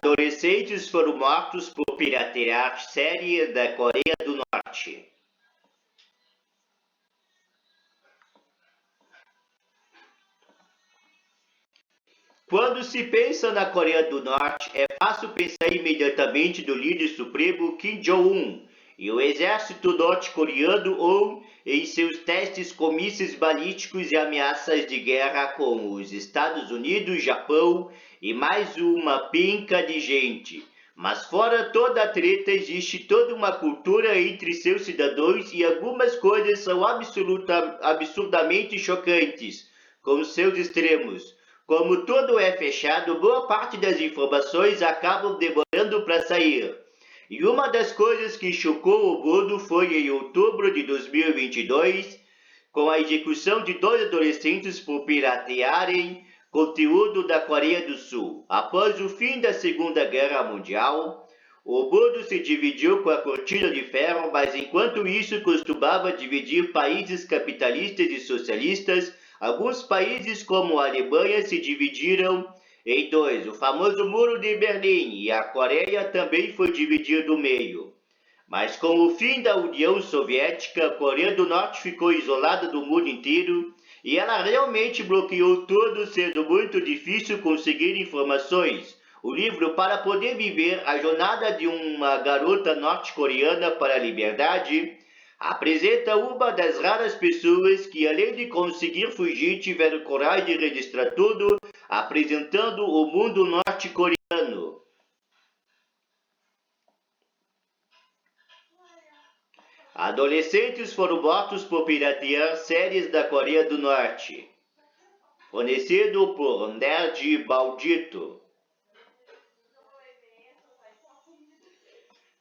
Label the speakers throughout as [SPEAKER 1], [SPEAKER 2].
[SPEAKER 1] Adolescentes foram mortos por piratear série da Coreia do Norte. Quando se pensa na Coreia do Norte, é fácil pensar imediatamente do líder supremo Kim Jong-un e o exército norte-coreano ou em seus testes com mísseis balísticos e ameaças de guerra com os Estados Unidos, Japão e mais uma pinca de gente. Mas fora toda a treta existe toda uma cultura entre seus cidadãos e algumas coisas são absurdamente chocantes, com seus extremos. Como tudo é fechado, boa parte das informações acabam demorando para sair. E uma das coisas que chocou o mundo foi em outubro de 2022, com a execução de 2 adolescentes por piratearem conteúdo da Coreia do Sul. Após o fim da Segunda Guerra Mundial, o mundo se dividiu com a cortina de ferro, mas enquanto isso costumava dividir países capitalistas e socialistas, alguns países como a Alemanha se dividiram em 2, o famoso Muro de Berlim, e a Coreia também foi dividida no meio. Mas com o fim da União Soviética, a Coreia do Norte ficou isolada do mundo inteiro e ela realmente bloqueou tudo, sendo muito difícil conseguir informações. O livro Para Poder Viver, a jornada de uma garota norte-coreana para a liberdade, apresenta uma das raras pessoas que, além de conseguir fugir, tiveram coragem de registrar tudo, apresentando o mundo norte-coreano. Adolescentes foram mortos por piratear séries da Coreia do Norte. Fornecido por Nerd Maldito.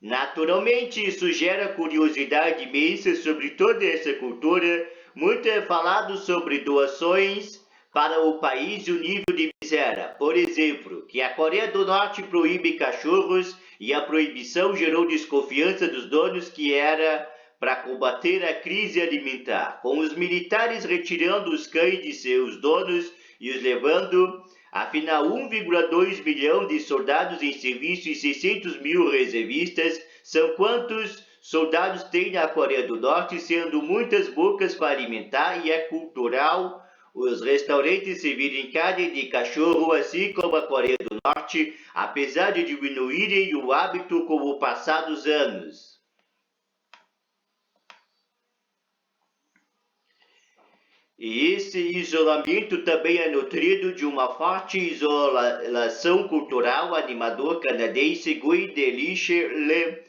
[SPEAKER 1] Naturalmente, isso gera curiosidade imensa sobre toda essa cultura. Muito é falado sobre doações para o país e o nível de miséria. Por exemplo, que a Coreia do Norte proíbe cachorros e a proibição gerou desconfiança dos donos que era para combater a crise alimentar, com os militares retirando os cães de seus donos e os levando. Afinal, 1,2 milhão de soldados em serviço e 600 mil reservistas são quantos soldados tem na Coreia do Norte, sendo muitas bocas para alimentar, e é cultural os restaurantes servirem carne de cachorro, assim como a Coreia do Norte, apesar de diminuírem o hábito com o passar dos anos. E esse isolamento também é nutrido de uma forte isolação cultural. O animador canadense Guy Delisle,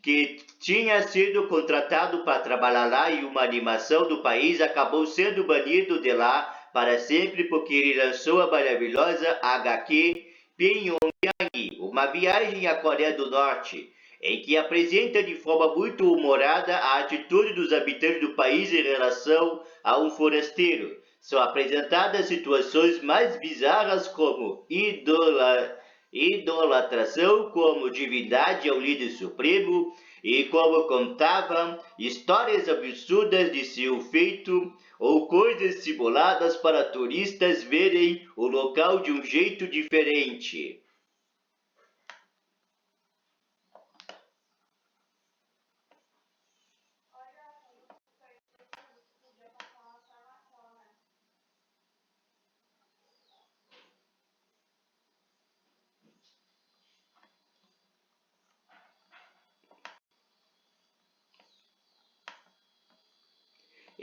[SPEAKER 1] que tinha sido contratado para trabalhar lá em uma animação do país, acabou sendo banido de lá para sempre porque ele lançou a maravilhosa HQ Pyongyang, uma viagem à Coreia do Norte, em que apresenta de forma muito humorada a atitude dos habitantes do país em relação a um forasteiro. São apresentadas situações mais bizarras como idolatração como divindade ao líder supremo e como contavam histórias absurdas de seu feito ou coisas simuladas para turistas verem o local de um jeito diferente.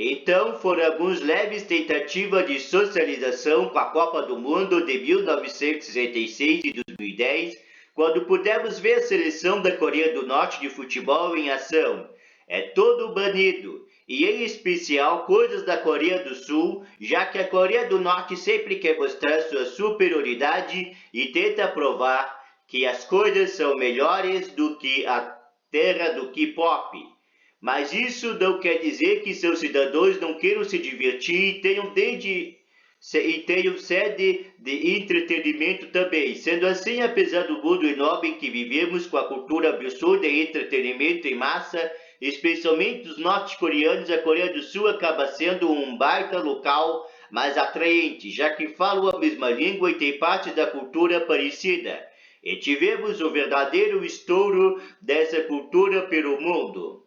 [SPEAKER 1] Então foram algumas leves tentativas de socialização com a Copa do Mundo de 1966 e 2010, quando pudemos ver a seleção da Coreia do Norte de futebol em ação. É todo banido, e em especial coisas da Coreia do Sul, já que a Coreia do Norte sempre quer mostrar sua superioridade e tenta provar que as coisas são melhores do que a terra do K-pop. Mas isso não quer dizer que seus cidadãos não queiram se divertir e tenham sede de entretenimento também. Sendo assim, apesar do mundo enorme em que vivemos, com a cultura absurda e entretenimento em massa, especialmente os norte-coreanos, a Coreia do Sul acaba sendo um baita local mais atraente, já que falam a mesma língua e tem parte da cultura parecida. e tivemos o verdadeiro estouro dessa cultura pelo mundo.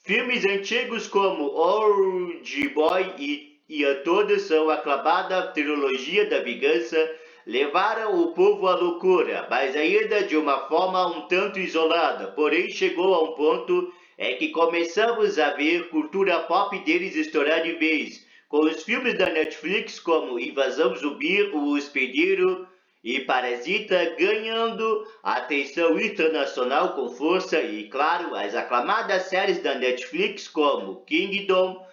[SPEAKER 1] Filmes antigos como Old Boy e A Todos são aclamada trilogia da vingança levaram o povo à loucura, mas ainda de uma forma um tanto isolada. Porém, chegou a um ponto em que começamos a ver cultura pop deles estourar de vez, com os filmes da Netflix como Invasão Zumbi, O Hospedeiro e Parasita ganhando atenção internacional com força e, claro, as aclamadas séries da Netflix como Kingdom,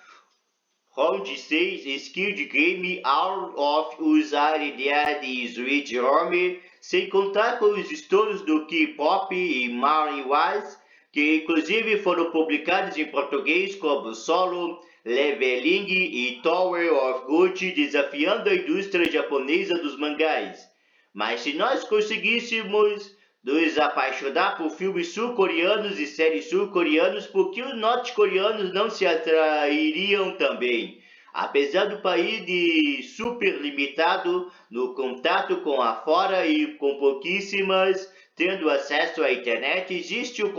[SPEAKER 1] Round 6, Squid Game, Out of Us Are Dead e Sweet Home, sem contar com os estouros do K-pop e Marley Wise, que inclusive foram publicados em português como Solo Leveling e Tower of God, desafiando a indústria japonesa dos mangás. Mas se nós conseguíssemos nos apaixonar por filmes sul-coreanos e séries sul-coreanos, por que os norte-coreanos não se atrairiam também? Apesar do país de super limitado no contato com a fora e com pouquíssimas tendo acesso à internet, existe o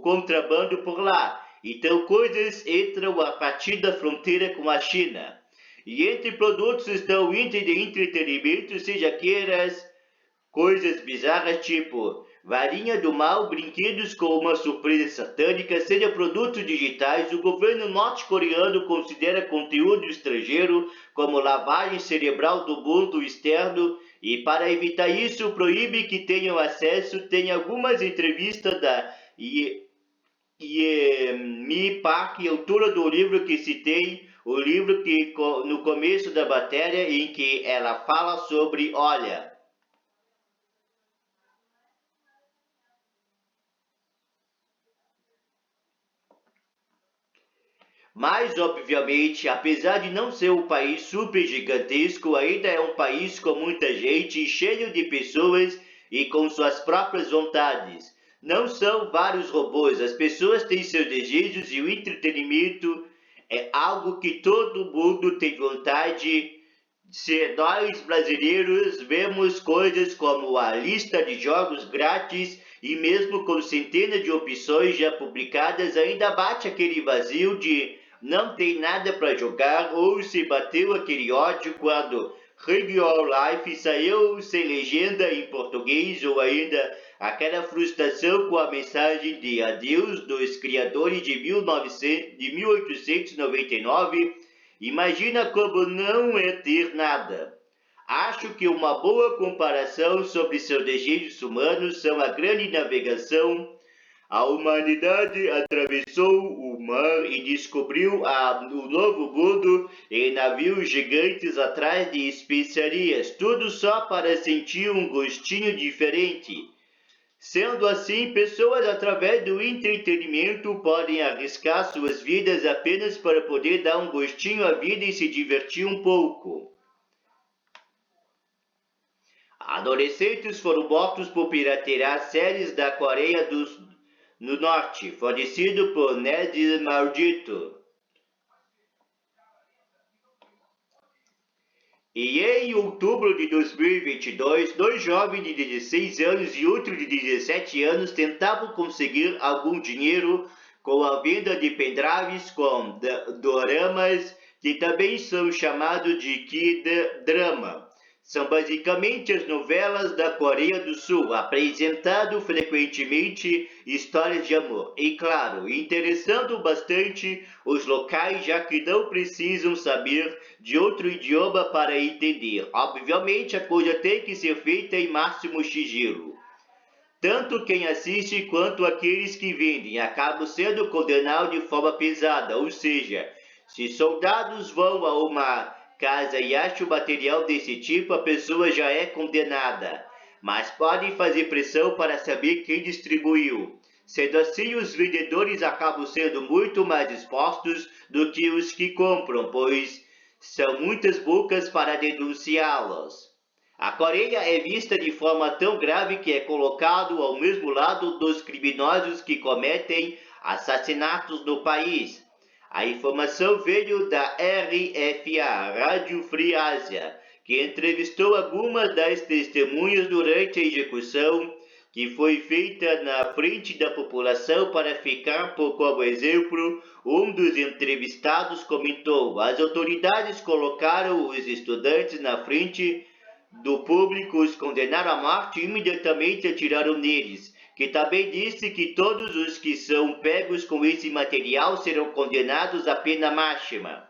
[SPEAKER 1] contrabando por lá. Então coisas entram a partir da fronteira com a China. E entre produtos estão itens de entretenimento, seja queiras coisas bizarras tipo varinha do mal, brinquedos com uma surpresa satânica, seja produtos digitais. O governo norte-coreano considera conteúdo estrangeiro como lavagem cerebral do mundo externo e, para evitar isso, proíbe que tenham acesso. Tem algumas entrevistas da Mi Park, autora do livro que citei, o livro que no começo da matéria, em que ela fala sobre, olha, mas, obviamente, apesar de não ser um país super gigantesco, ainda é um país com muita gente, cheio de pessoas e com suas próprias vontades. Não são vários robôs, as pessoas têm seus desejos e o entretenimento é algo que todo mundo tem vontade. Se nós brasileiros vemos coisas como a lista de jogos grátis e mesmo com centenas de opções já publicadas, ainda bate aquele vazio de não tem nada para jogar, ou se bateu aquele ódio quando Ring Your Life saiu sem legenda em português, ou ainda aquela frustração com a mensagem de adeus dos criadores de 1899. Imagina como não é ter nada. Acho que uma boa comparação sobre seus desejos humanos são a grande navegação. A humanidade atravessou o mar e descobriu o novo mundo em navios gigantes atrás de especiarias, tudo só para sentir um gostinho diferente. Sendo assim, pessoas através do entretenimento podem arriscar suas vidas apenas para poder dar um gostinho à vida e se divertir um pouco. Adolescentes foram mortos por piratear séries da Coreia do Norte, fornecido por Ned Maldito. E em outubro de 2022, dois jovens de 16 anos e outro de 17 anos tentavam conseguir algum dinheiro com a venda de pendrives com doramas, que também são chamados de K-drama. São basicamente as novelas da Coreia do Sul, apresentando frequentemente histórias de amor. E claro, interessando bastante os locais, já que não precisam saber de outro idioma para entender. Obviamente a coisa tem que ser feita em máximo sigilo. Tanto quem assiste quanto aqueles que vendem acabam sendo condenados de forma pesada, ou seja, se soldados vão a uma casa e acha o material desse tipo, a pessoa já é condenada, mas podem fazer pressão para saber quem distribuiu. Sendo assim, os vendedores acabam sendo muito mais expostos do que os que compram, pois são muitas bocas para denunciá-los. A Coreia é vista de forma tão grave que é colocado ao mesmo lado dos criminosos que cometem assassinatos no país. A informação veio da RFA, Rádio Free Ásia, que entrevistou algumas das testemunhas durante a execução, que foi feita na frente da população para ficar como exemplo. Um dos entrevistados comentou: as autoridades colocaram os estudantes na frente do público, os condenaram à morte e imediatamente atiraram neles, que também disse que todos os que são pegos com esse material serão condenados à pena máxima.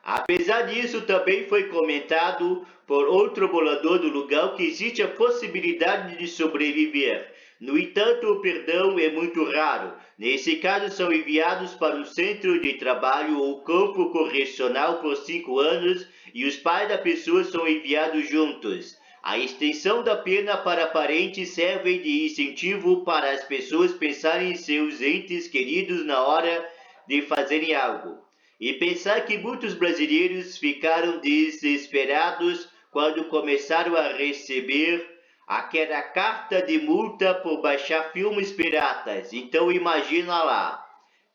[SPEAKER 1] Apesar disso, também foi comentado por outro morador do lugar que existe a possibilidade de sobreviver. No entanto, o perdão é muito raro. Nesse caso, são enviados para o centro de trabalho ou campo correcional por 5 anos e os pais da pessoa são enviados juntos. A extensão da pena para parentes serve de incentivo para as pessoas pensarem em seus entes queridos na hora de fazerem algo. E pensar que muitos brasileiros ficaram desesperados quando começaram a receber aquela carta de multa por baixar filmes piratas. Então imagina lá.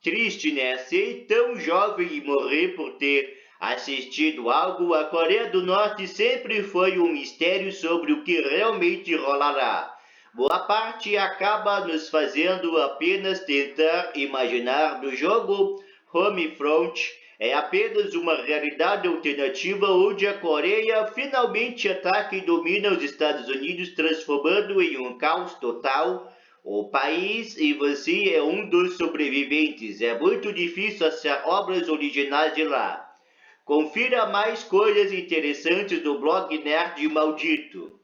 [SPEAKER 1] Triste, né? Ser tão jovem e morrer por ter assistido algo. A Coreia do Norte sempre foi um mistério sobre o que realmente rolará. Boa parte acaba nos fazendo apenas tentar imaginar do jogo Homefront é apenas uma realidade alternativa onde a Coreia finalmente ataca e domina os Estados Unidos, transformando em um caos total o país, e você é um dos sobreviventes. É muito difícil achar obras originais de lá. Confira mais coisas interessantes do blog Nerd Maldito.